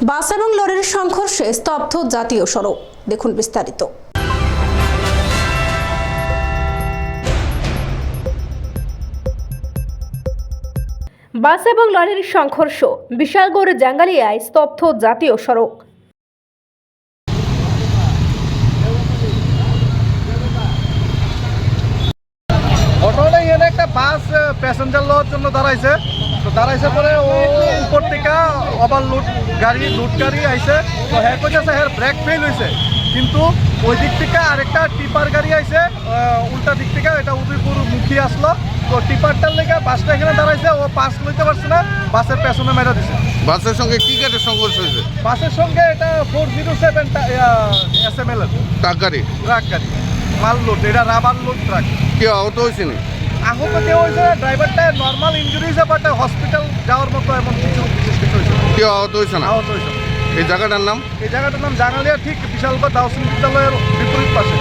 বাস এবং লরির সংঘর্ষে স্তব্ধ জাতীয় সড়ক, দেখুন বিস্তারিত। বাস এবং লরির সংঘর্ষ, বিশালগড় জাঙ্গালিয়ায় স্তব্ধ জাতীয় সড়ক। ঘটনাটা এখানে একটা বাস প্যাসেঞ্জার লওয়ার জন্য দাঁড়াইছে, তো দাঁড়াইছে পরে ও উপর থেকে ওভারলোড লুট গাড়ি আইছে। তো হ্যাঁ কইতেছে হ্যাঁ ব্রেক ফেল হয়েছে, কিন্তু ওই দিক থেকে আরেকটা টিপার গাড়ি আইছে উল্টা দিক থেকে, এটা উদয়পুর মুখী আসলো। তো টিপারটার লেগে বাসটা এখানে দাঁড়াইছে, ও পাস লইতে পারছে না, বাসের পেছনে মেরে দিছে। বাসের সঙ্গে কি গাড়ির সংঘর্ষ হয়েছে? বাসের সঙ্গে এটা 407 SML ট্রাক গাড়ি, ট্রাক গাড়ি, মাল লোড, এটা রাবার লোড ট্রাক। কি আহত হয়েছে না? আহত কেউ হয়েছে, ড্রাইভারটা নর্মাল ইঞ্জুরি হয়েছে, বাট হসপিটাল যাওয়ার মতো এমন কিছু বিশেষ কিছু হয়েছে। কেউ আহত হয়েছে না? আহত হয়েছে। এই জায়গাটার নাম? এই জায়গাটার নাম জাঙ্গালিয়া, ঠিক বিশালগড় দাউসিং বিদ্যালয়ের বিপরীত পাশে।